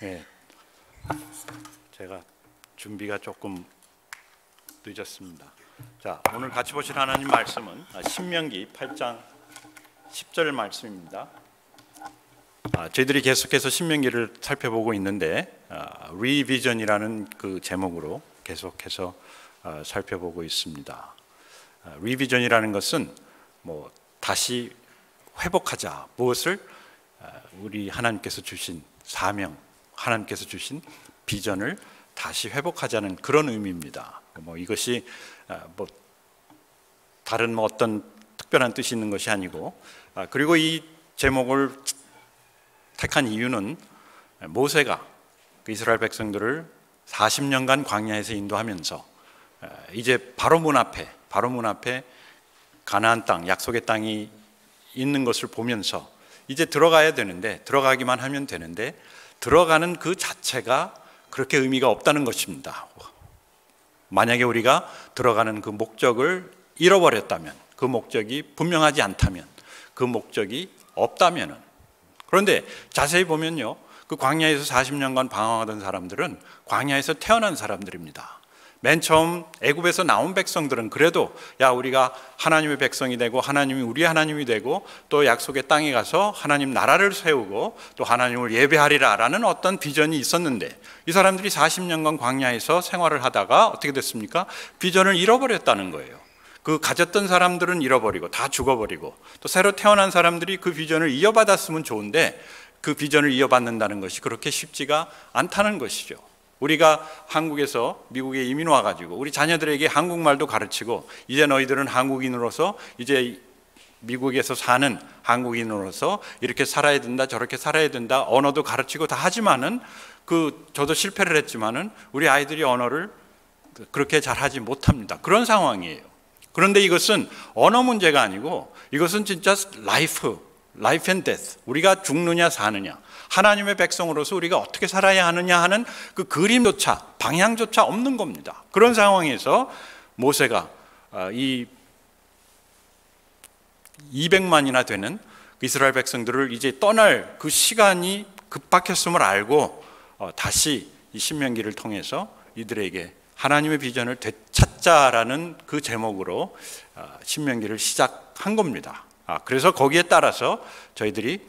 예, 제가 준비가 조금 늦었습니다. 자, 오늘 같이 보실 하나님 말씀은 신명기 8장 10절 말씀입니다. 저희들이 계속해서 신명기를 살펴보고 있는데 리비전이라는 그 제목으로 계속해서 살펴보고 있습니다. 리비전이라는 것은 뭐 다시 회복하자, 무엇을 우리 하나님께서 주신 사명, 하나님께서 주신 비전을 다시 회복하자는 그런 의미입니다. 뭐 이것이 뭐 다른 뭐 어떤 특별한 뜻이 있는 것이 아니고, 그리고 이 제목을 택한 이유는 모세가 이스라엘 백성들을 40년간 광야에서 인도하면서 이제 바로 문 앞에 가나안 땅, 약속의 땅이 있는 것을 보면서 이제 들어가야 되는데, 들어가기만 하면 되는데 들어가는 그 자체가 그렇게 의미가 없다는 것입니다. 만약에 우리가 들어가는 그 목적을 잃어버렸다면, 그 목적이 분명하지 않다면, 그 목적이 없다면은, 그런데 자세히 보면요, 그 광야에서 40년간 방황하던 사람들은 광야에서 태어난 사람들입니다. 맨 처음 애굽에서 나온 백성들은 그래도 야, 우리가 하나님의 백성이 되고 하나님이 우리 하나님이 되고 또 약속의 땅에 가서 하나님 나라를 세우고 또 하나님을 예배하리라 라는 어떤 비전이 있었는데, 이 사람들이 40년간 광야에서 생활을 하다가 어떻게 됐습니까? 비전을 잃어버렸다는 거예요. 그 가졌던 사람들은 잃어버리고 다 죽어버리고, 또 새로 태어난 사람들이 그 비전을 이어받았으면 좋은데 그 비전을 이어받는다는 것이 그렇게 쉽지가 않다는 것이죠. 우리가 한국에서 미국에 이민 와가지고 우리 자녀들에게 한국말도 가르치고, 이제 너희들은 한국인으로서 이제 미국에서 사는 한국인으로서 이렇게 살아야 된다, 저렇게 살아야 된다, 언어도 가르치고 다 하지만은 저도 실패를 했지만은 우리 아이들이 언어를 그렇게 잘하지 못합니다. 그런 상황이에요. 그런데 이것은 언어 문제가 아니고 이것은 진짜 life and death, 우리가 죽느냐 사느냐, 하나님의 백성으로서 우리가 어떻게 살아야 하느냐 하는 그 그림조차, 방향조차 없는 겁니다. 그런 상황에서 모세가 이 200만이나 되는 이스라엘 백성들을 이제 떠날 그 시간이 급박했음을 알고 다시 이 신명기를 통해서 이들에게 하나님의 비전을 되찾자라는 그 제목으로 신명기를 시작한 겁니다. 그래서 거기에 따라서 저희들이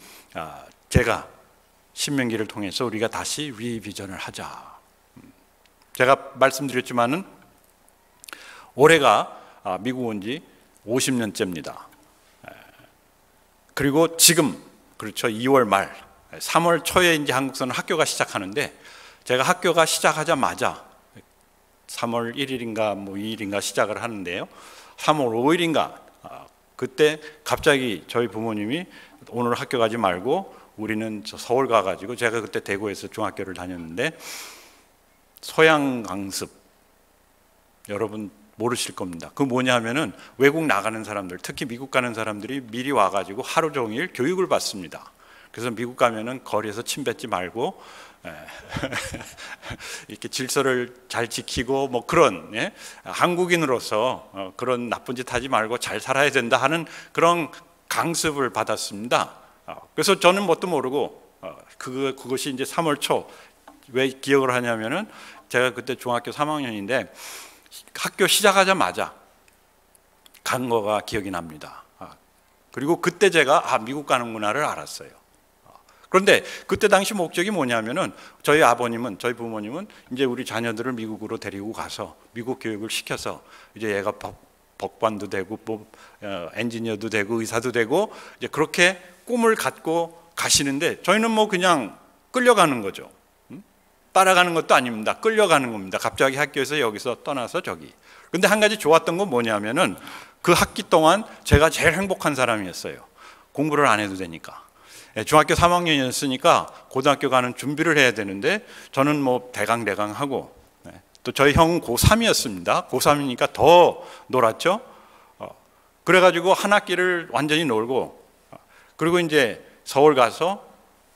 제가 신명기를 통해서 우리가 다시 리비전을 하자. 제가 말씀드렸지만은 올해가 미국 온 지 50년째입니다. 그리고 지금 그렇죠, 2월 말 3월 초에 이제 한국서는 학교가 시작하는데, 제가 학교가 시작하자마자 3월 1일인가 뭐 2일인가 시작을 하는데요, 3월 5일인가 그때 갑자기 저희 부모님이 오늘 학교 가지 말고 우리는 서울 가가지고, 제가 그때 대구에서 중학교를 다녔는데 소양 강습, 여러분 모르실 겁니다. 그 뭐냐 하면은 외국 나가는 사람들, 특히 미국 가는 사람들이 미리 와가지고 하루 종일 교육을 받습니다. 그래서 미국 가면은 거리에서 침 뱉지 말고 이렇게 질서를 잘 지키고 뭐 그런, 한국인으로서 그런 나쁜 짓 하지 말고 잘 살아야 된다 하는 그런 강습을 받았습니다. 그래서 저는 뭣도 모르고 그것이 이제 3월 초, 왜 기억을 하냐면은 제가 그때 중학교 3학년인데 학교 시작하자마자 간 거가 기억이 납니다. 그리고 그때 제가 미국 가는구나를 알았어요. 그런데 그때 당시 목적이 뭐냐면은 저희 아버님은, 저희 부모님은 이제 우리 자녀들을 미국으로 데리고 가서 미국 교육을 시켜서 이제 얘가 법관도 되고 뭐 엔지니어도 되고 의사도 되고 이제 그렇게 꿈을 갖고 가시는데, 저희는 뭐 그냥 끌려가는 거죠. 따라가는 것도 아닙니다. 끌려가는 겁니다. 갑자기 학교에서 여기서 떠나서 저기. 근데 한 가지 좋았던 건 뭐냐면은 그 학기 동안 제가 제일 행복한 사람이었어요. 공부를 안 해도 되니까. 중학교 3학년이었으니까 고등학교 가는 준비를 해야 되는데 저는 뭐 대강 하고, 또 저희 형은 고3이었습니다. 고3이니까 더 놀았죠. 그래가지고 한 학기를 완전히 놀고, 그리고 이제 서울 가서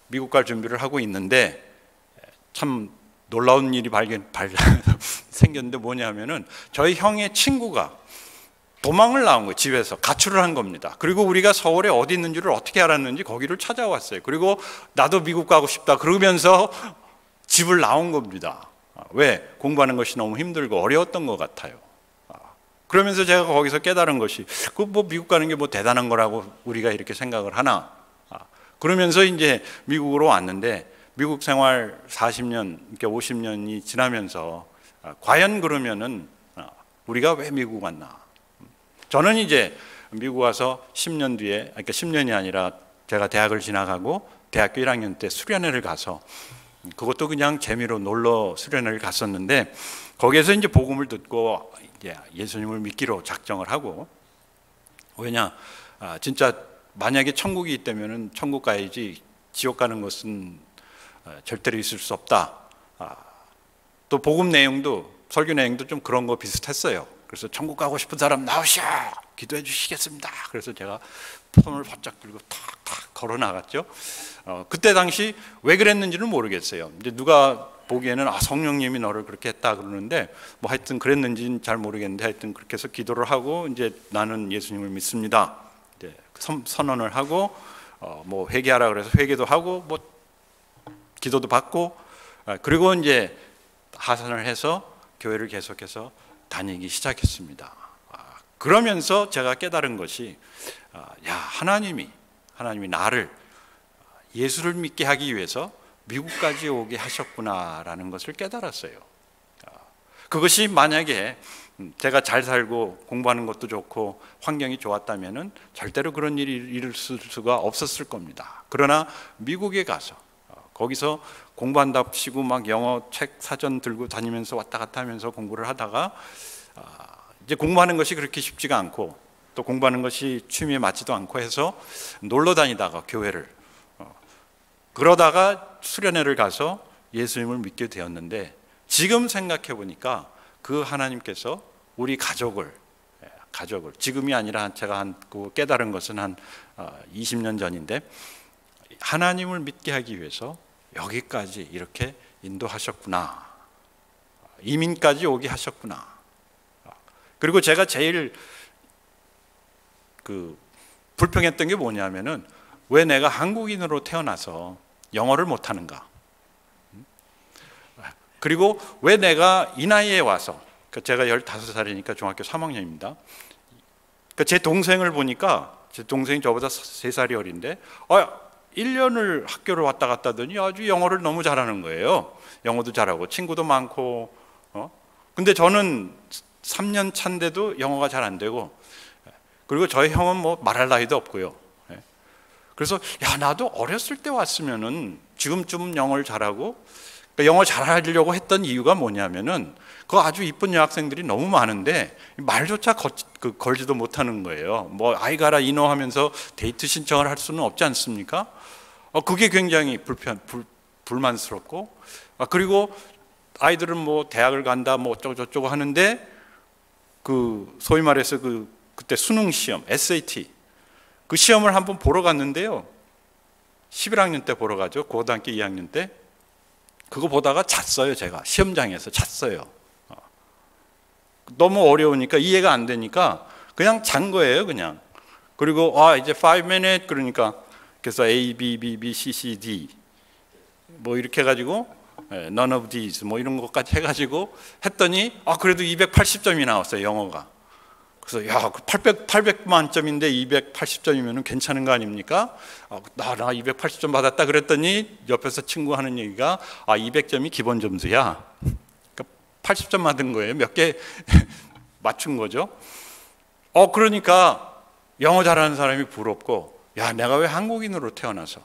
미국 갈 준비를 하고 있는데 참 놀라운 일이 생겼는데 뭐냐면은 저희 형의 친구가 도망을 나온 거예요. 집에서 가출을 한 겁니다. 그리고 우리가 서울에 어디 있는지를 어떻게 알았는지 거기를 찾아왔어요. 그리고 나도 미국 가고 싶다 그러면서 집을 나온 겁니다. 왜? 공부하는 것이 너무 힘들고 어려웠던 것 같아요. 그러면서 제가 거기서 깨달은 것이 뭐 미국 가는 게 뭐 대단한 거라고 우리가 이렇게 생각을 하나. 그러면서 이제 미국으로 왔는데 미국 생활 40년, 그러니까 50년이 지나면서 과연 그러면은 우리가 왜 미국 왔나? 저는 이제 미국 와서 10년 뒤에, 그러니까 10년이 아니라 제가 대학을 지나가고 대학교 1학년 때 수련회를 가서 그것도 그냥 재미로 놀러 수련회를 갔었는데 거기에서 이제 복음을 듣고 이제 예수님을 믿기로 작정을 하고 왜냐 진짜 만약에 천국이 있다면은 천국 가야지 지옥 가는 것은 절대로 있을 수 없다. 또 복음 내용도 설교 내용도 좀 그런 거 비슷했어요. 그래서 천국 가고 싶은 사람 나오시오 기도해 주시겠습니다. 그래서 제가 손을 바짝 들고 탁탁 걸어 나갔죠. 그때 당시 왜 그랬는지는 모르겠어요. 이제 누가 보기에는 성령님이 너를 그렇게 했다 그러는데 뭐 하여튼 그랬는지는 잘 모르겠는데 하여튼 그렇게 해서 기도를 하고 이제 나는 예수님을 믿습니다. 이제 선언을 하고 뭐 회개하라 그래서 회개도 하고 뭐 기도도 받고 그리고 이제 하산을 해서 교회를 계속해서 다니기 시작했습니다. 그러면서 제가 깨달은 것이 하나님이 나를 예수를 믿게 하기 위해서 미국까지 오게 하셨구나라는 것을 깨달았어요. 그것이 만약에 제가 잘 살고 공부하는 것도 좋고 환경이 좋았다면은 절대로 그런 일이 일어날 수가 없었을 겁니다. 그러나 미국에 가서 거기서 공부한답시고 막 영어 책 사전 들고 다니면서 왔다 갔다 하면서 공부를 하다가 이제 공부하는 것이 그렇게 쉽지가 않고 또 공부하는 것이 취미에 맞지도 않고 해서 놀러 다니다가 교회를 그러다가 수련회를 가서 예수님을 믿게 되었는데 지금 생각해 보니까 그 하나님께서 우리 가족을 지금이 아니라 제가 깨달은 것은 한 20년 전인데 하나님을 믿게 하기 위해서 여기까지 이렇게 인도하셨구나. 이민까지 오게 하셨구나. 그리고 제가 제일 불평했던 게 뭐냐면은 왜 내가 한국인으로 태어나서 영어를 못하는가? 그리고 왜 내가 이 나이에 와서 제가 15살이니까 중학교 3학년입니다. 제 동생을 보니까 제 동생이 저보다 3살이 어린데 1년을 학교를 왔다 갔다 하더니 아주 영어를 너무 잘하는 거예요. 영어도 잘하고 친구도 많고 근데 저는 3년 차인데도 영어가 잘 안 되고 그리고 저희 형은 뭐 말할 나이도 없고요. 그래서 나도 어렸을 때 왔으면은 지금쯤 영어를 잘하고 영어 잘하려고 했던 이유가 뭐냐면은 그 아주 이쁜 여학생들이 너무 많은데 말조차 걸지도 못하는 거예요. 뭐 아이가라 이노 하면서 데이트 신청을 할 수는 없지 않습니까? 그게 굉장히 불만스럽고 그리고 아이들은 뭐 대학을 간다 뭐 어쩌고 저쩌고 하는데 소위 말해서 그때 수능 시험 SAT 그 시험을 한번 보러 갔는데요. 11학년 때 보러 가죠. 고등학교 2학년 때 그거 보다가 잤어요. 제가 시험장에서 잤어요. 너무 어려우니까 이해가 안 되니까 그냥 잔 거예요. 그냥. 그리고 이제 5 minute 그러니까 그래서 A, B, B, B, C, C, D 뭐 이렇게 해가지고 none of these 뭐 이런 것까지 해가지고 했더니 그래도 280점이 나왔어요. 영어가. 그래서 800만 점인데 280점이면 괜찮은 거 아닙니까? 나 280점 받았다 그랬더니 옆에서 친구 하는 얘기가 200점이 기본 점수야. 그러니까 80점 맞은 거예요. 몇 개 맞춘 거죠. 그러니까 영어 잘하는 사람이 부럽고 내가 왜 한국인으로 태어나서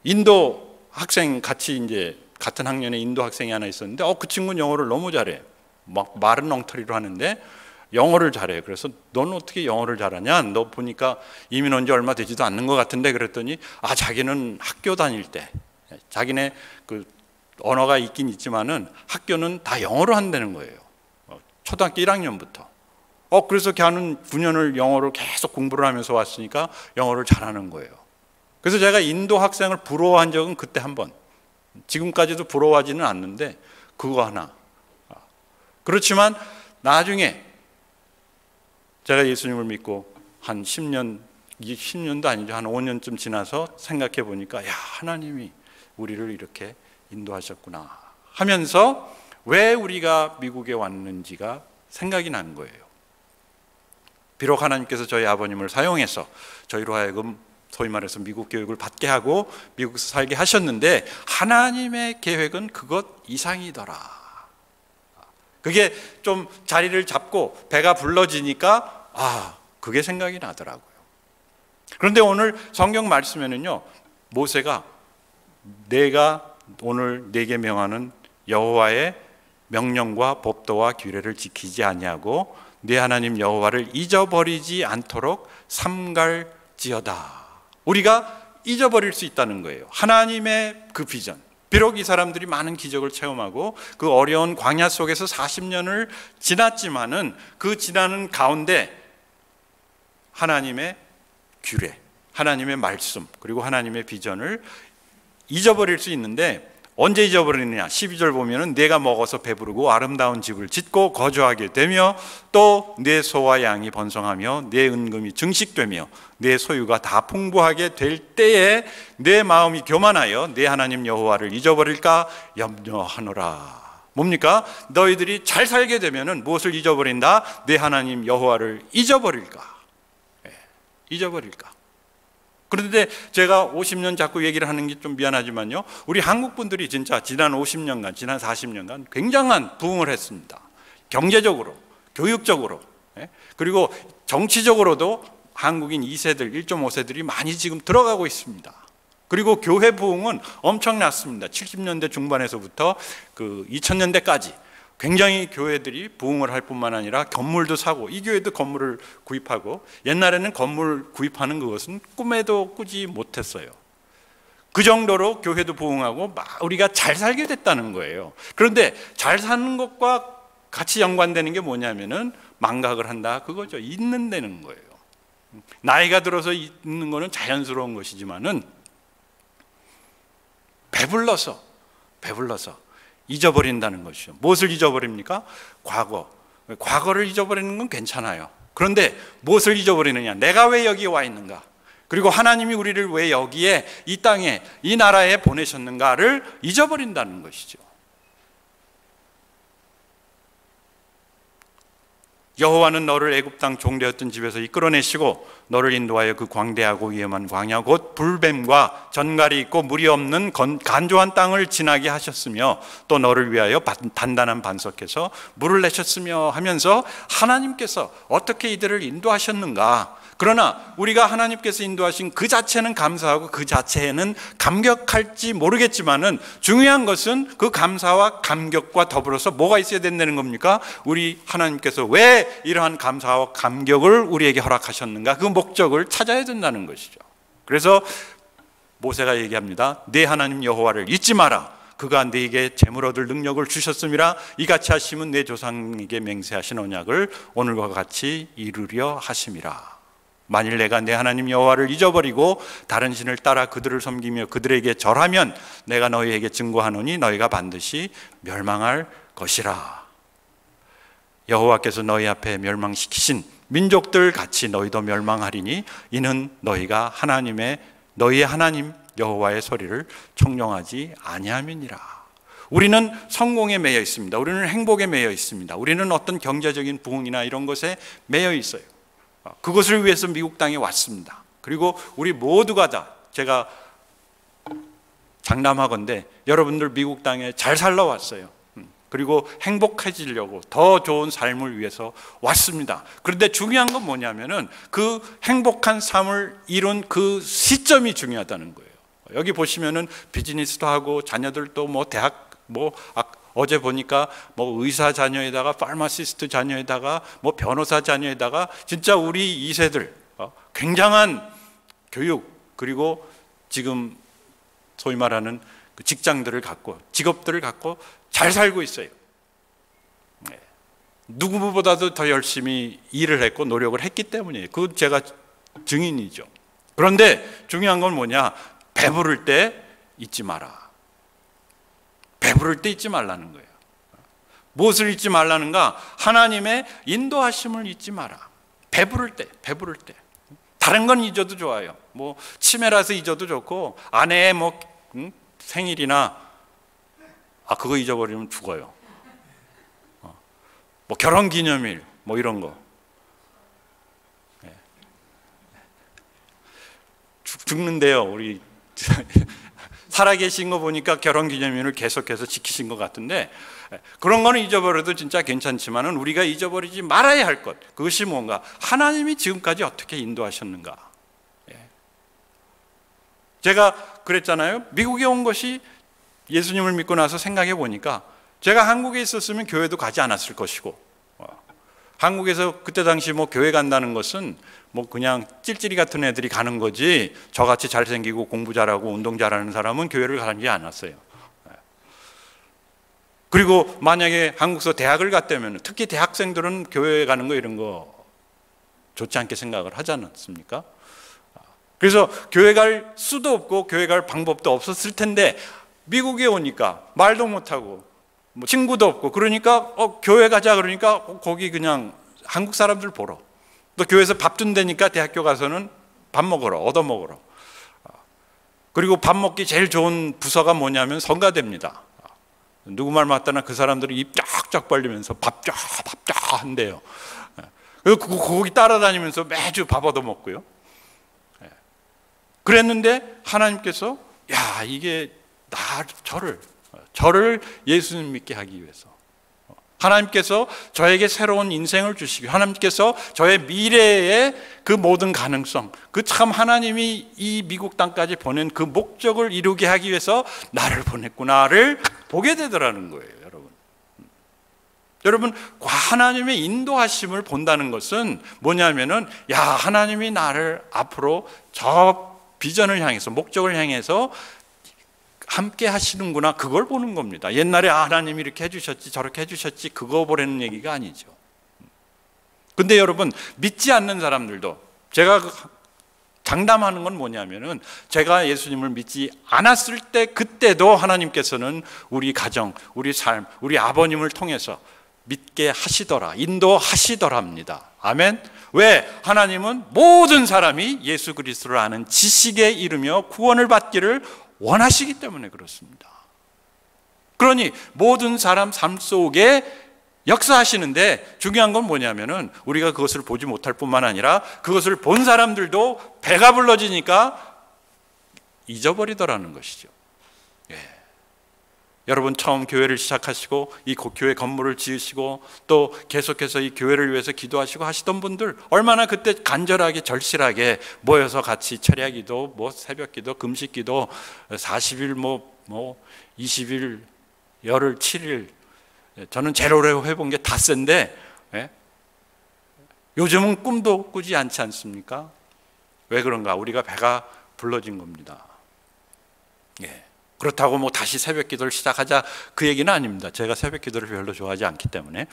인도 학생 같이 이제 같은 학년에 인도 학생이 하나 있었는데 그 친구는 영어를 너무 잘해. 막 말은 엉터리로 하는데 영어를 잘해. 그래서 넌 어떻게 영어를 잘하냐? 너 보니까 이민 온 지 얼마 되지도 않는 것 같은데 그랬더니 자기는 학교 다닐 때 자기네 언어가 있긴 있지만은 학교는 다 영어로 한다는 거예요. 초등학교 1학년부터. 그래서 걔는 9년을 영어를 계속 공부를 하면서 왔으니까 영어를 잘하는 거예요. 그래서 제가 인도 학생을 부러워한 적은 그때 한 번. 지금까지도 부러워하지는 않는데 그거 하나. 그렇지만 나중에 제가 예수님을 믿고 한 10년도 아니죠. 한 5년쯤 지나서 생각해 보니까 하나님이 우리를 이렇게 인도하셨구나 하면서 왜 우리가 미국에 왔는지가 생각이 난 거예요. 비록 하나님께서 저희 아버님을 사용해서 저희로 하여금 소위 말해서 미국 교육을 받게 하고 미국에서 살게 하셨는데 하나님의 계획은 그것 이상이더라. 그게 좀 자리를 잡고 배가 불러지니까 그게 생각이 나더라고요. 그런데 오늘 성경 말씀에는요, 모세가 내가 오늘 네게 명하는 여호와의 명령과 법도와 규례를 지키지 아니하고 네 하나님 여호와를 잊어버리지 않도록 삼갈지어다. 우리가 잊어버릴 수 있다는 거예요. 하나님의 그 비전. 비록 이 사람들이 많은 기적을 체험하고 그 어려운 광야 속에서 40년을 지났지만은 그 지나는 가운데 하나님의 규례, 하나님의 말씀, 그리고 하나님의 비전을 잊어버릴 수 있는데 언제 잊어버리느냐? 12절 보면은 내가 먹어서 배부르고 아름다운 집을 짓고 거주하게 되며 또 내 소와 양이 번성하며 내 은금이 증식되며 내 소유가 다 풍부하게 될 때에 내 마음이 교만하여 내 하나님 여호와를 잊어버릴까 염려하노라. 뭡니까? 너희들이 잘 살게 되면은 무엇을 잊어버린다? 내 하나님 여호와를 잊어버릴까? 잊어버릴까? 그런데 제가 50년 자꾸 얘기를 하는 게 좀 미안하지만요, 우리 한국 분들이 진짜 지난 50년간, 지난 40년간 굉장한 부흥을 했습니다. 경제적으로, 교육적으로, 그리고 정치적으로도 한국인 2세들, 1.5세들이 많이 지금 들어가고 있습니다. 그리고 교회 부흥은 엄청났습니다. 70년대 중반에서부터 그 2000년대까지 굉장히 교회들이 부흥을 할 뿐만 아니라 건물도 사고, 이 교회도 건물을 구입하고, 옛날에는 건물 구입하는 그것은 꿈에도 꾸지 못했어요. 그 정도로 교회도 부흥하고 우리가 잘 살게 됐다는 거예요. 그런데 잘 사는 것과 같이 연관되는 게 뭐냐면은 망각을 한다 그거죠. 잊는다는 거예요. 나이가 들어서 잊는 거는 자연스러운 것이지만은 배불러서 잊어버린다는 것이죠. 무엇을 잊어버립니까? 과거를 잊어버리는 건 괜찮아요. 그런데 무엇을 잊어버리느냐? 내가 왜 여기에 와 있는가? 그리고 하나님이 우리를 왜 여기에, 이 땅에, 이 나라에 보내셨는가를 잊어버린다는 것이죠. 여호와는 너를 애굽 땅 종되었던 집에서 이끌어내시고 너를 인도하여 그 광대하고 위험한 광야 곧 불뱀과 전갈이 있고 물이 없는 간조한 땅을 지나게 하셨으며 또 너를 위하여 단단한 반석에서 물을 내셨으며 하면서 하나님께서 어떻게 이들을 인도하셨는가. 그러나 우리가 하나님께서 인도하신 그 자체는 감사하고 그 자체에는 감격할지 모르겠지만은 중요한 것은 그 감사와 감격과 더불어서 뭐가 있어야 된다는 겁니까? 우리 하나님께서 왜 이러한 감사와 감격을 우리에게 허락하셨는가? 그 목적을 찾아야 된다는 것이죠. 그래서 모세가 얘기합니다. 내 하나님 여호와를 잊지 마라. 그가 네게 재물 얻을 능력을 주셨음이라. 이같이 하심은 내 조상에게 맹세하신 언약을 오늘과 같이 이루려 하심이라. 만일 내가 내 하나님 여호와를 잊어버리고 다른 신을 따라 그들을 섬기며 그들에게 절하면 내가 너희에게 증거하노니 너희가 반드시 멸망할 것이라. 여호와께서 너희 앞에 멸망시키신 민족들 같이 너희도 멸망하리니 이는 너희가 너희의 하나님 여호와의 소리를 청종하지 아니함이니라. 우리는 성공에 매여 있습니다. 우리는 행복에 매여 있습니다. 우리는 어떤 경제적인 부흥이나 이런 것에 매여 있어요. 그것을 위해서 미국 땅에 왔습니다. 그리고 우리 모두가 다, 제가 장담하건대 여러분들 미국 땅에 잘 살러 왔어요. 그리고 행복해지려고 더 좋은 삶을 위해서 왔습니다. 그런데 중요한 건 뭐냐면은 그 행복한 삶을 이룬 그 시점이 중요하다는 거예요. 여기 보시면은 비즈니스도 하고 자녀들도 대학 어제 보니까 의사 자녀에다가 파마시스트 자녀에다가 변호사 자녀에다가 진짜 우리 2세들 굉장한 교육, 그리고 지금 소위 말하는 그 직장들을 갖고, 직업들을 갖고 잘 살고 있어요. 누구보다도 더 열심히 일을 했고 노력을 했기 때문이에요. 그건 제가 증인이죠. 그런데 중요한 건 뭐냐? 배부를 때 잊지 마라. 배부를 때 잊지 말라는 거예요. 무엇을 잊지 말라는가? 하나님의 인도하심을 잊지 마라. 배부를 때. 다른 건 잊어도 좋아요. 치매라서 잊어도 좋고, 아내의 생일이나 그거 잊어버리면 죽어요. 뭐 결혼기념일 뭐 이런 거. 죽는데요. 우리 살아계신 거 보니까 결혼기념일을 계속해서 지키신 것 같은데, 그런 거는 잊어버려도 진짜 괜찮지만은 우리가 잊어버리지 말아야 할 것, 그것이 뭔가, 하나님이 지금까지 어떻게 인도하셨는가. 제가 그랬잖아요. 미국에 온 것이, 예수님을 믿고 나서 생각해 보니까 제가 한국에 있었으면 교회도 가지 않았을 것이고, 한국에서 그때 당시 뭐 교회 간다는 것은 뭐 그냥 찔찔이 같은 애들이 가는 거지, 저같이 잘생기고 공부 잘하고 운동 잘하는 사람은 교회를 가지 않았어요. 그리고 만약에 한국에서 대학을 갔다면, 특히 대학생들은 교회에 가는 거 이런 거 좋지 않게 생각을 하지 않았습니까? 그래서 교회 갈 수도 없고 교회 갈 방법도 없었을 텐데, 미국에 오니까 말도 못하고 뭐 친구도 없고, 그러니까 교회 가자 그러니까 거기 그냥 한국 사람들 보러, 또 교회에서 밥 준다니까 대학교 가서는 밥 먹으러, 얻어 먹으러. 그리고 밥 먹기 제일 좋은 부서가 뭐냐면 성가대입니다. 누구 말 맞다나 그 사람들이 입 쫙쫙 벌리면서 밥 쫙 한대요. 그래서 거기 따라다니면서 매주 밥 얻어 먹고요. 그랬는데 하나님께서 이게 저를 예수님 믿게 하기 위해서, 하나님께서 저에게 새로운 인생을 주시고, 하나님께서 저의 미래의 그 모든 가능성, 그 참 하나님이 이 미국 땅까지 보낸 그 목적을 이루게 하기 위해서 나를 보냈구나를 보게 되더라는 거예요. 여러분, 하나님의 인도하심을 본다는 것은 뭐냐면은, 하나님이 나를 앞으로 저 비전을 향해서, 목적을 향해서 함께 하시는구나, 그걸 보는 겁니다. 옛날에 하나님이 이렇게 해주셨지 저렇게 해주셨지 그거 보라는 얘기가 아니죠. 근데 여러분, 믿지 않는 사람들도, 제가 장담하는 건 뭐냐면은, 제가 예수님을 믿지 않았을 때 그때도 하나님께서는 우리 가정, 우리 삶, 우리 아버님을 통해서 믿게 하시더라, 인도하시더랍니다. 아멘. 왜? 하나님은 모든 사람이 예수 그리스도를 아는 지식에 이르며 구원을 받기를 원하시기 때문에 그렇습니다. 그러니 모든 사람 삶 속에 역사하시는데, 중요한 건 뭐냐면은 우리가 그것을 보지 못할 뿐만 아니라 그것을 본 사람들도 배가 불러지니까 잊어버리더라는 것이죠. 여러분, 처음 교회를 시작하시고 이 교회 건물을 지으시고 또 계속해서 이 교회를 위해서 기도하시고 하시던 분들, 얼마나 그때 간절하게 절실하게 모여서 같이 철야기도, 뭐 새벽기도, 금식기도, 40일 뭐 20일, 열흘, 7일, 저는 제로로 해본 게 닷새인데, 요즘은 꿈도 꾸지 않지 않습니까? 왜 그런가? 우리가 배가 불러진 겁니다. 그렇다고 뭐 다시 새벽 기도를 시작하자, 그 얘기는 아닙니다. 제가 새벽 기도를 별로 좋아하지 않기 때문에.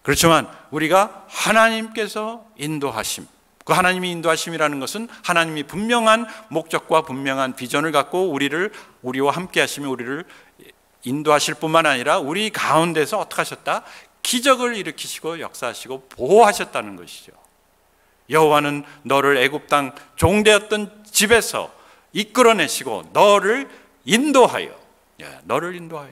그렇지만 우리가 하나님께서 인도하심, 그 하나님이 인도하심이라는 것은 하나님이 분명한 목적과 분명한 비전을 갖고 우리와 함께 하시며 우리를 인도하실 뿐만 아니라 우리 가운데서 어떻게 하셨다? 기적을 일으키시고 역사하시고 보호하셨다는 것이죠. 여호와는 너를 애굽 땅 종되었던 집에서 이끌어내시고 너를 인도하여, 너를 인도하여.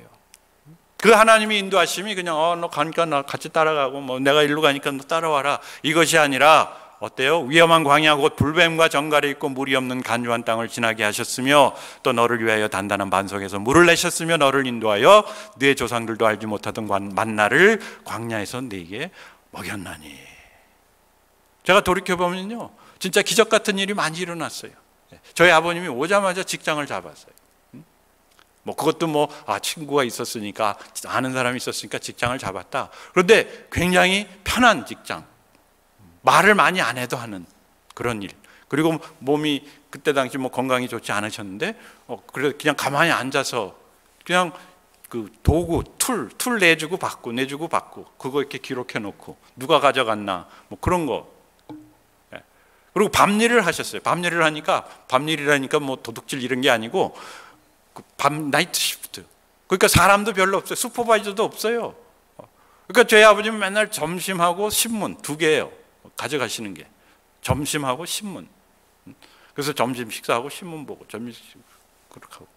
그 하나님의 인도하심이 그냥 너 가니까 나 같이 따라가고, 뭐 내가 일로 가니까 너 따라와라, 이것이 아니라 어때요? 위험한 광야 곧 불뱀과 정갈이 있고 물이 없는 간주한 땅을 지나게 하셨으며, 또 너를 위하여 단단한 반석에서 물을 내셨으며 너를 인도하여 네 조상들도 알지 못하던 만나를 광야에서 네게 먹였나니. 제가 돌이켜보면요, 진짜 기적 같은 일이 많이 일어났어요. 저희 아버님이 오자마자 직장을 잡았어요. 뭐 그것도 친구가 있었으니까, 아는 사람이 있었으니까 직장을 잡았다. 그런데 굉장히 편한 직장, 말을 많이 안 해도 하는 그런 일. 그리고 몸이 그때 당시 건강이 좋지 않으셨는데, 그래서 그냥 가만히 앉아서 그냥 그 도구, 툴 내주고 받고 그거 이렇게 기록해 놓고 누가 가져갔나 뭐 그런 거. 그리고 밤일을 하셨어요. 밤일이라니까 뭐 도둑질 이런 게 아니고 나이트 시프트. 그러니까 사람도 별로 없어요. 슈퍼바이저도 없어요. 그러니까 저희 아버지는 맨날 점심하고 신문 2개예요. 가져가시는 게. 점심하고 신문. 그래서 점심 식사하고 신문 보고 점심 그렇게 하고.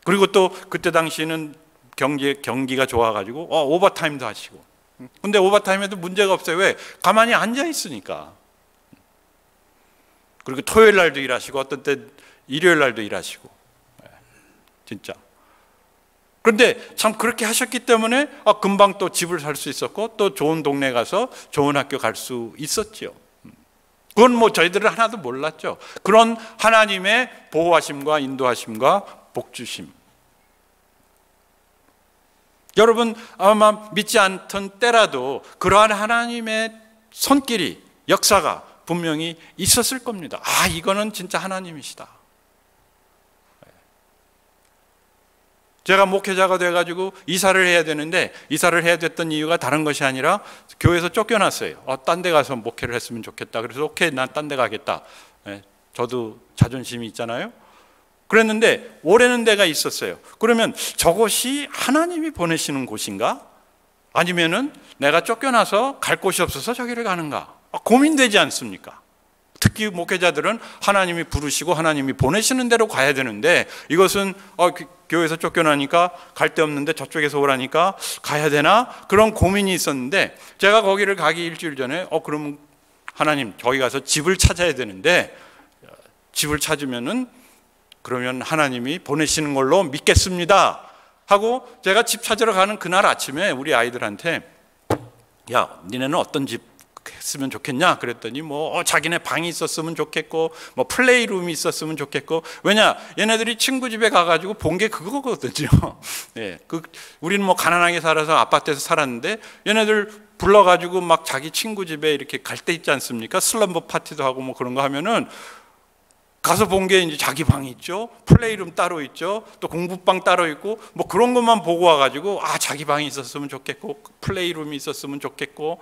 그리고 또 그때 당시에는 경기가 좋아가지고 오버타임도 하시고. 근데 오버타임에도 문제가 없어요. 왜? 가만히 앉아 있으니까. 그리고 토요일 날도 일하시고 어떤 때 일요일 날도 일하시고. 진짜. 그런데 참 그렇게 하셨기 때문에 금방 또 집을 살 수 있었고 또 좋은 동네 가서 좋은 학교 갈 수 있었죠. 그건 뭐 저희들은 하나도 몰랐죠. 그런 하나님의 보호하심과 인도하심과 복주심. 여러분 아마 믿지 않던 때라도 그러한 하나님의 손길이, 역사가 분명히 있었을 겁니다. 이거는 진짜 하나님이시다. 제가 목회자가 돼가지고 이사를 해야 되는데, 이사를 해야 됐던 이유가 다른 것이 아니라 교회에서 쫓겨났어요. 딴 데 가서 목회를 했으면 좋겠다. 그래서 오케이, 난 딴 데 가겠다. 저도 자존심이 있잖아요. 그랬는데 오래는 데가 있었어요. 그러면 저곳이 하나님이 보내시는 곳인가? 아니면은 내가 쫓겨나서 갈 곳이 없어서 저기를 가는가? 고민되지 않습니까? 특히 목회자들은 하나님이 부르시고 하나님이 보내시는 대로 가야 되는데, 이것은 교회에서 쫓겨나니까 갈 데 없는데 저쪽에서 오라니까 가야 되나? 그런 고민이 있었는데, 제가 거기를 가기 일주일 전에 그러면 하나님, 저기 가서 집을 찾아야 되는데, 집을 찾으면은 그러면 하나님이 보내시는 걸로 믿겠습니다 하고, 제가 집 찾으러 가는 그날 아침에 우리 아이들한테 야, 니네는 어떤 집 했으면 좋겠냐? 그랬더니 자기네 방이 있었으면 좋겠고 플레이룸이 있었으면 좋겠고. 왜냐? 얘네들이 친구 집에 가가지고 본 게 그거거든요. 우리는 가난하게 살아서 아파트에서 살았는데, 얘네들 불러가지고 막 자기 친구 집에 이렇게 갈 때 있지 않습니까? 슬럼버 파티도 하고 그런 거 하면은 가서 본 게 이제 자기 방이 있죠, 플레이룸 따로 있죠, 또 공부방 따로 있고 그런 것만 보고 와가지고 자기 방이 있었으면 좋겠고 플레이룸이 있었으면 좋겠고.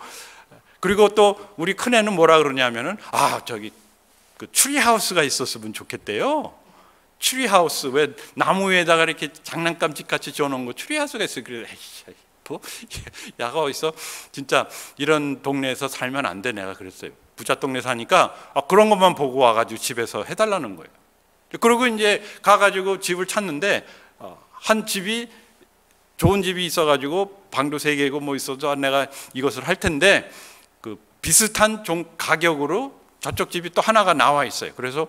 그리고 또 우리 큰애는 뭐라 그러냐면은 저기 그 추리하우스가 있었으면 좋겠대요. 추리하우스, 왜 나무 위에다가 이렇게 장난감집 같이 지어놓은 거, 추리하우스가 있어요. 그래, 야가 어디서 진짜 이런 동네에서 살면 안 돼, 내가 그랬어요. 부자 동네 사니까 그런 것만 보고 와가지고 집에서 해달라는 거예요. 그리고 이제 가가지고 집을 찾는데 한 집이 좋은 집이 있어가지고 방도 3개고 있어서 내가 이것을 할 텐데 그 비슷한 좀 가격으로 저쪽 집이 또 하나가 나와 있어요. 그래서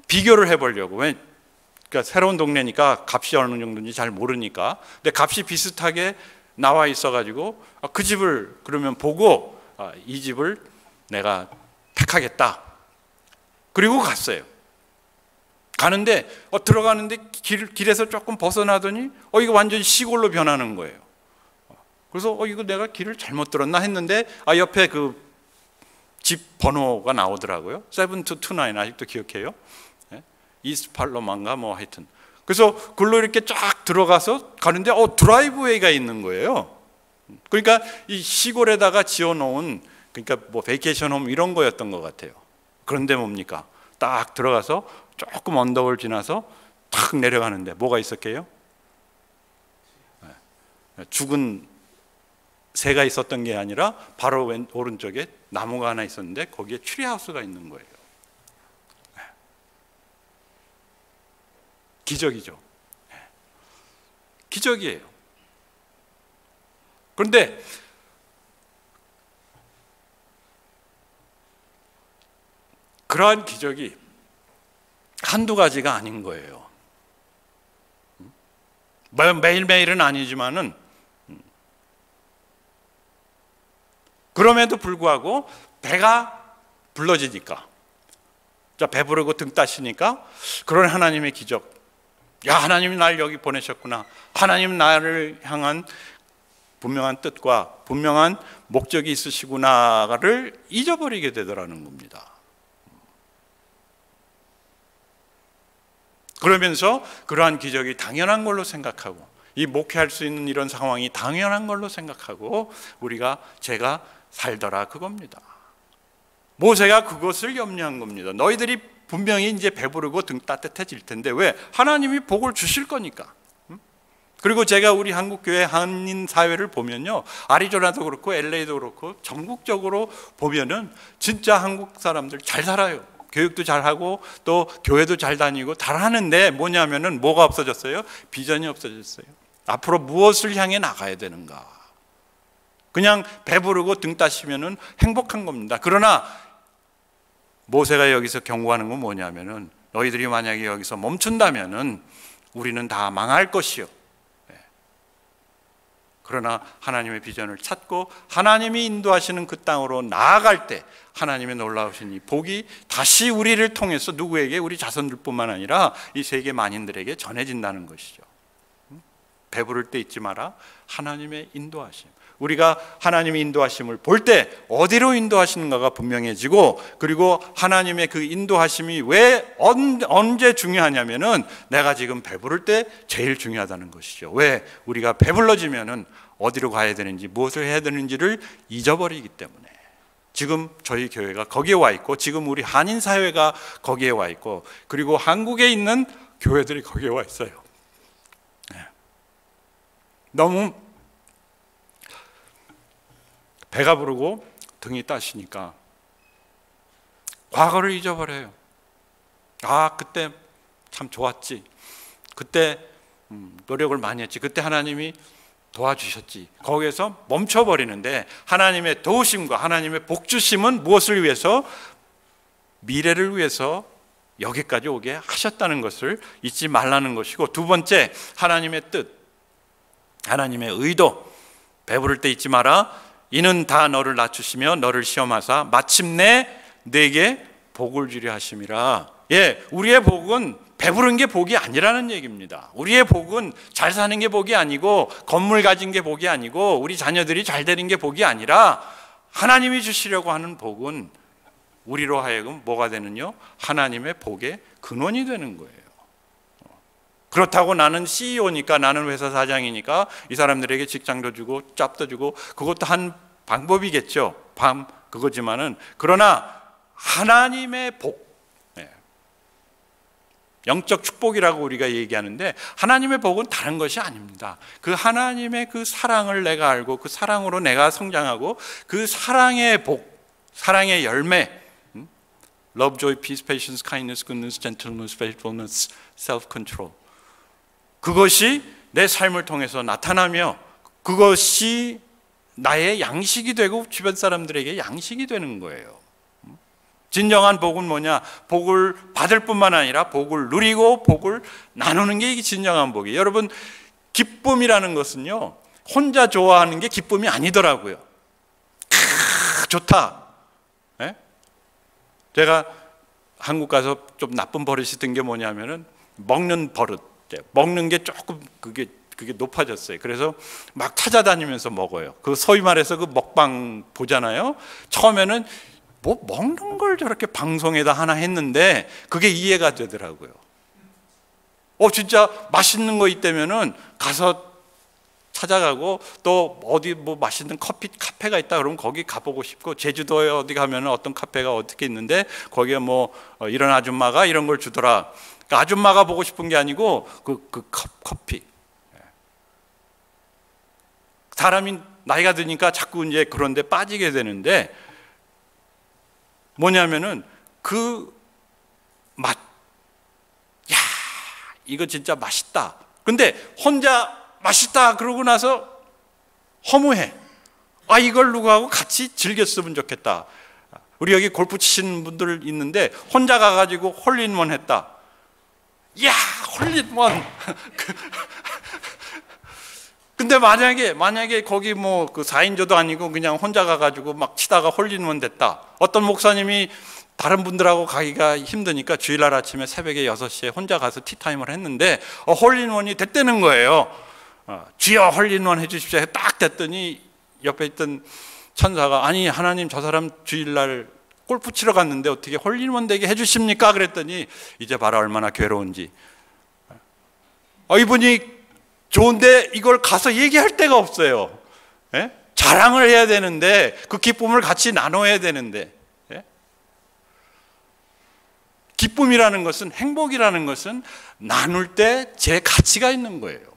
비교를 해보려고. 그러니까 새로운 동네니까 값이 어느 정도인지 잘 모르니까. 근데 값이 비슷하게 나와 있어가지고 그 집을 그러면 보고 이 집을 내가 택하겠다. 그리고 갔어요. 가는데 들어가는데 길에서 조금 벗어나더니 이거 완전히 시골로 변하는 거예요. 그래서 이거 내가 길을 잘못 들었나 했는데 옆에 그 집 번호가 나오더라고요. 7229 아직도 기억해요. 이스트 팔로만가 하여튼. 그래서 글로 이렇게 쫙 들어가서 가는데 드라이브웨이가 있는 거예요. 그러니까 이 시골에다가 지어놓은, 그러니까 베이케이션 홈 이런 거였던 것 같아요. 그런데 뭡니까? 딱 들어가서 조금 언덕을 지나서 탁 내려가는데 뭐가 있었게요? 죽은 새가 있었던 게 아니라 바로 오른쪽에 나무가 하나 있었는데 거기에 트리하우스가 있는 거예요. 기적이죠. 기적이에요. 그런데 그러한 기적이 한두 가지가 아닌 거예요. 매일매일은 아니지만은, 그럼에도 불구하고 배가 불러지니까, 배부르고 등 따시니까 그런 하나님의 기적, 하나님이 날 여기 보내셨구나, 하나님 나를 향한 분명한 뜻과 분명한 목적이 있으시구나를 잊어버리게 되더라는 겁니다. 그러면서 그러한 기적이 당연한 걸로 생각하고, 이 목회할 수 있는 이런 상황이 당연한 걸로 생각하고 제가 살더라, 그겁니다. 모세가 그것을 염려한 겁니다. 너희들이 분명히 이제 배부르고 등 따뜻해질 텐데, 왜? 하나님이 복을 주실 거니까. 그리고 제가 우리 한국교회 한인 사회를 보면요, 아리조나도 그렇고 LA도 그렇고 전국적으로 보면은 진짜 한국 사람들 잘 살아요. 교육도 잘하고 또 교회도 잘 다니고 잘하는데 뭐냐면은 뭐가 없어졌어요? 비전이 없어졌어요. 앞으로 무엇을 향해 나가야 되는가? 그냥 배부르고 등 따시면은 행복한 겁니다. 그러나 모세가 여기서 경고하는 건 뭐냐면은 너희들이 만약에 여기서 멈춘다면은 우리는 다 망할 것이요. 그러나 하나님의 비전을 찾고 하나님이 인도하시는 그 땅으로 나아갈 때 하나님의 놀라우신 이 복이 다시 우리를 통해서 누구에게? 우리 자손들뿐만 아니라 이 세계 만인들에게 전해진다는 것이죠. 배부를 때 잊지 마라. 하나님의 인도하심. 우리가 하나님의 인도하심을 볼 때 어디로 인도하시는가가 분명해지고, 그리고 하나님의 그 인도하심이 왜 언제 중요하냐면은 내가 지금 배부를 때 제일 중요하다는 것이죠. 왜? 우리가 배불러지면은 어디로 가야 되는지 무엇을 해야 되는지를 잊어버리기 때문에. 지금 저희 교회가 거기에 와 있고, 지금 우리 한인 사회가 거기에 와 있고, 그리고 한국에 있는 교회들이 거기에 와 있어요. 너무 배가 부르고 등이 따시니까 과거를 잊어버려요. 아, 그때 참 좋았지. 그때 노력을 많이 했지. 그때 하나님이 도와주셨지. 거기에서 멈춰버리는데, 하나님의 도우심과 하나님의 복주심은 무엇을 위해서? 미래를 위해서 여기까지 오게 하셨다는 것을 잊지 말라는 것이고, 두 번째, 하나님의 뜻, 하나님의 의도. 배부를 때 잊지 마라. 이는 다 너를 낮추시며 너를 시험하사 마침내 내게 복을 주려 하심이라. 예, 우리의 복은 배부른 게 복이 아니라는 얘기입니다. 우리의 복은 잘 사는 게 복이 아니고, 건물 가진 게 복이 아니고, 우리 자녀들이 잘 되는 게 복이 아니라, 하나님이 주시려고 하는 복은 우리로 하여금 뭐가 되느냐? 하나님의 복의 근원이 되는 거예요. 그렇다고 나는 CEO니까, 나는 회사 사장이니까 이 사람들에게 직장도 주고 짭도 주고, 그것도 한 방법이겠죠. 그거지만은, 그러나 하나님의 복, 영적 축복이라고 우리가 얘기하는데, 하나님의 복은 다른 것이 아닙니다. 그 하나님의 그 사랑을 내가 알고, 그 사랑으로 내가 성장하고, 그 사랑의 복, 사랑의 열매, love, joy, peace, patience, kindness, goodness, gentleness, faithfulness, self-control, 그것이 내 삶을 통해서 나타나며 그것이 나의 양식이 되고 주변 사람들에게 양식이 되는 거예요. 진정한 복은 뭐냐? 복을 받을 뿐만 아니라 복을 누리고 복을 나누는 게 이게 진정한 복이에요. 여러분, 기쁨이라는 것은요, 혼자 좋아하는 게 기쁨이 아니더라고요. 좋다. 네? 제가 한국 가서 좀 나쁜 버릇이 든 게 뭐냐면은 먹는 버릇. 먹는 게 조금 그게 높아졌어요. 그래서 막 찾아다니면서 먹어요. 그 소위 말해서 그 먹방 보잖아요. 처음에는 뭐 먹는 걸 저렇게 방송에다 하나 했는데 그게 이해가 되더라고요. 진짜 맛있는 거 있다면은 가서 찾아가고, 또 어디 뭐 맛있는 카페가 있다 그러면 거기 가보고 싶고, 제주도에 어디 가면은 어떤 카페가 어떻게 있는데 거기에 뭐 이런 아줌마가 이런 걸 주더라. 그러니까 아줌마가 보고 싶은 게 아니고 그 커피. 사람이 나이가 드니까 자꾸 이제 그런 데 빠지게 되는데, 뭐냐면은 그 맛. 야, 이거 진짜 맛있다. 근데 혼자 맛있다 그러고 나서 허무해. 아, 이걸 누구하고 같이 즐겼으면 좋겠다. 우리 여기 골프 치시는 분들 있는데 혼자 가가지고 홀인원 했다. 야, 홀인원. 근데 만약에 거기 뭐 그 4인조도 아니고 그냥 혼자 가가지고 막 치다가 홀인원 됐다. 어떤 목사님이 다른 분들하고 가기가 힘드니까 주일날 아침에 새벽에 6시에 혼자 가서 티타임을 했는데 홀인원이 됐다는 거예요. 주여 홀인원 해주십시오. 딱 됐더니 옆에 있던 천사가, 아니 하나님, 저 사람 주일날 골프 치러 갔는데 어떻게 홀인원 되게 해주십니까? 그랬더니 이제 봐라 얼마나 괴로운지. 이분이 좋은데 이걸 가서 얘기할 데가 없어요. 자랑을 해야 되는데, 그 기쁨을 같이 나눠야 되는데. 기쁨이라는 것은, 행복이라는 것은 나눌 때 제 가치가 있는 거예요.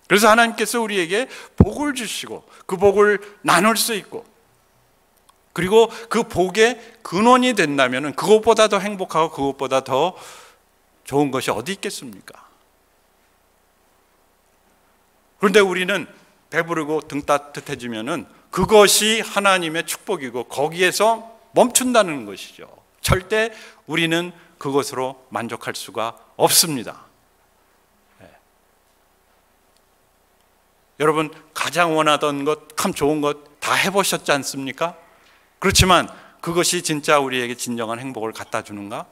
그래서 하나님께서 우리에게 복을 주시고 그 복을 나눌 수 있고, 그리고 그 복의 근원이 된다면 그것보다 더 행복하고 그것보다 더 좋은 것이 어디 있겠습니까? 그런데 우리는 배부르고 등 따뜻해지면 그것이 하나님의 축복이고 거기에서 멈춘다는 것이죠. 절대 우리는 그것으로 만족할 수가 없습니다. 여러분, 가장 원하던 것, 참 좋은 것 다 해보셨지 않습니까? 그렇지만 그것이 진짜 우리에게 진정한 행복을 갖다 주는가?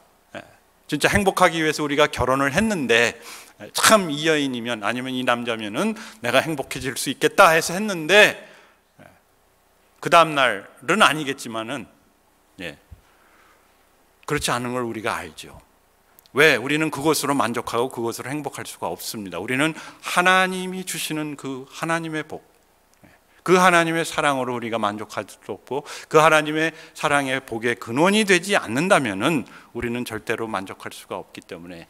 진짜 행복하기 위해서 우리가 결혼을 했는데 참 이 여인이면 아니면 이 남자면은 내가 행복해질 수 있겠다 해서 했는데 그 다음 날은 아니겠지만은 그렇지 않은 걸 우리가 알죠. 왜? 우리는 그것으로 만족하고 그것으로 행복할 수가 없습니다. 우리는 하나님이 주시는 그 하나님의 복, 그 하나님의 사랑으로 우리가 만족할 수 없고 그 하나님의 사랑의 복의 근원이 되지 않는다면은 우리는 절대로 만족할 수가 없기 때문에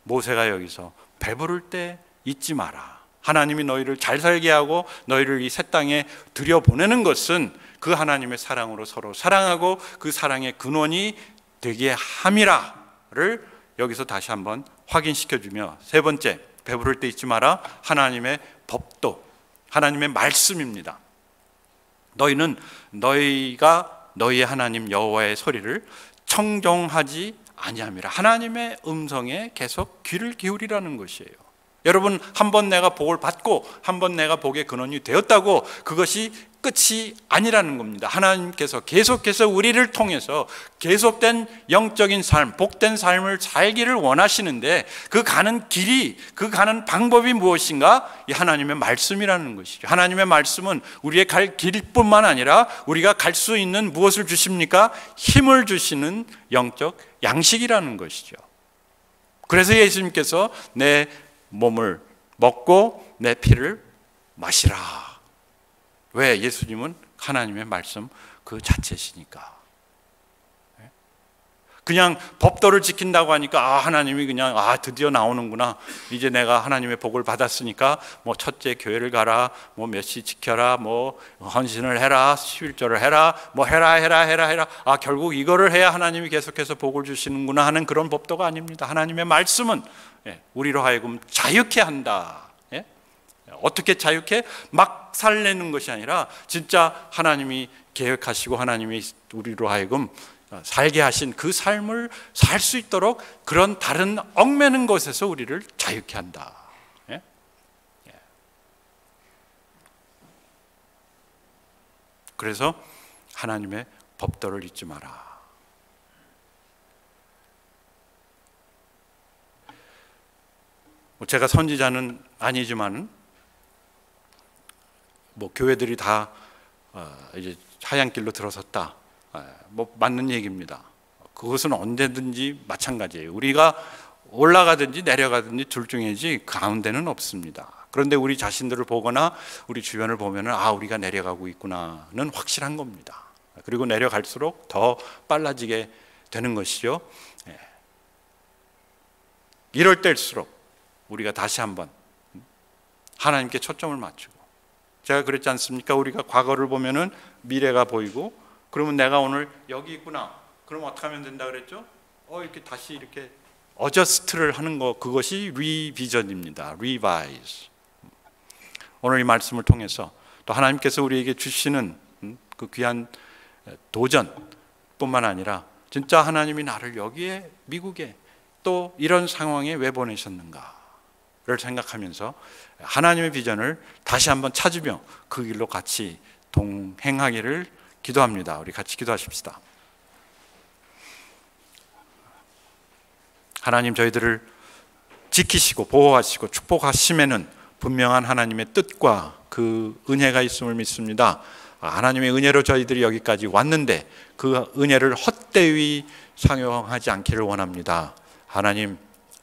모세가 여기서 배부를 때 잊지 마라. 하나님이 너희를 잘 살게 하고 너희를 이 새 땅에 들여보내는 것은 그 하나님의 사랑으로 서로 사랑하고 그 사랑의 근원이 되게 함이라를 여기서 다시 한번 확인시켜주며, 세 번째, 배부를 때 잊지 마라. 하나님의 법도, 하나님의 말씀입니다. 너희는 너희가 너희의 하나님 여호와의 소리를 청종하지 아니함이라. 하나님의 음성에 계속 귀를 기울이라는 것이에요. 여러분, 한번 내가 복을 받고 한번 내가 복의 근원이 되었다고 그것이 끝이 아니라는 겁니다. 하나님께서 계속해서 우리를 통해서 계속된 영적인 삶, 복된 삶을 살기를 원하시는데 그 가는 길이, 그 가는 방법이 무엇인가? 이 하나님의 말씀이라는 것이죠. 하나님의 말씀은 우리의 갈 길뿐만 아니라 우리가 갈 수 있는 무엇을 주십니까? 힘을 주시는 영적 양식이라는 것이죠. 그래서 예수님께서 내 몸을 먹고 내 피를 마시라. 왜? 예수님은 하나님의 말씀 그 자체시니까. 그냥 법도를 지킨다고 하니까 하나님이 그냥 드디어 나오는구나. 이제 내가 하나님의 복을 받았으니까 뭐 첫째 교회를 가라, 뭐 몇 시 지켜라, 뭐 헌신을 해라, 11조를 해라, 뭐 해라. 결국 이거를 해야 하나님이 계속해서 복을 주시는구나 하는 그런 법도가 아닙니다. 하나님의 말씀은 우리로 하여금 자유케 한다. 어떻게 자유케? 막 살려는 것이 아니라 진짜 하나님이 계획하시고 하나님이 우리로 하여금 살게 하신 그 삶을 살 수 있도록 그런 다른 얽매는 것에서 우리를 자유케 한다. 그래서 하나님의 법도를 잊지 마라. 제가 선지자는 아니지만 뭐 교회들이 다 이제 하얀 길로 들어섰다. 뭐 맞는 얘기입니다. 그것은 언제든지 마찬가지예요. 우리가 올라가든지 내려가든지 둘 중이지 가운데는 없습니다. 그런데 우리 자신들을 보거나 우리 주변을 보면은 우리가 내려가고 있구나는 확실한 겁니다. 그리고 내려갈수록 더 빨라지게 되는 것이죠. 이럴 때일수록 우리가 다시 한번 하나님께 초점을 맞추고, 제가 그랬지 않습니까? 우리가 과거를 보면은 미래가 보이고, 그러면 내가 오늘 여기 있구나. 그럼 어떻게 하면 된다 그랬죠? 이렇게 다시 이렇게 어저스트를 하는 거, 그것이 리비전입니다. 리바이즈. 오늘 이 말씀을 통해서 또 하나님께서 우리에게 주시는 그 귀한 도전뿐만 아니라 진짜 하나님이 나를 여기에, 미국에 또 이런 상황에 왜 보내셨는가를 생각하면서 하나님의 비전을 다시 한번 찾으며 그 길로 같이 동행하기를 기도합니다. 우리 같이 기도하십시다. 하나님, 저희들을 지키시고 보호하시고 축복하심에는 분명한 하나님의 뜻과 그 은혜가 있음을 믿습니다. 하나님의 은혜로 저희들이 여기까지 왔는데 그 은혜를 헛되이 상용하지 않기를 원합니다. 하나님,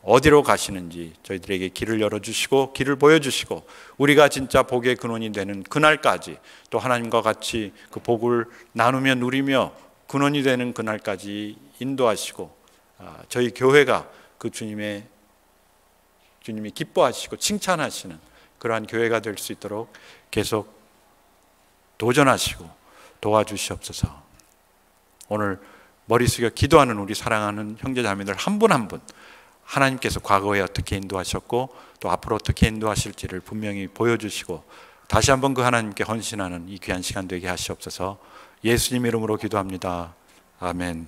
어디로 가시는지 저희들에게 길을 열어주시고 길을 보여주시고 우리가 진짜 복의 근원이 되는 그날까지, 또 하나님과 같이 그 복을 나누며 누리며 근원이 되는 그날까지 인도하시고, 저희 교회가 그 주님이 기뻐하시고 칭찬하시는 그러한 교회가 될 수 있도록 계속 도전하시고 도와주시옵소서. 오늘 머리 숙여 기도하는 우리 사랑하는 형제자매들 한 분 한 분 하나님께서 과거에 어떻게 인도하셨고 또 앞으로 어떻게 인도하실지를 분명히 보여주시고 다시 한번 그 하나님께 헌신하는 이 귀한 시간 되게 하시옵소서. 예수님 이름으로 기도합니다. 아멘.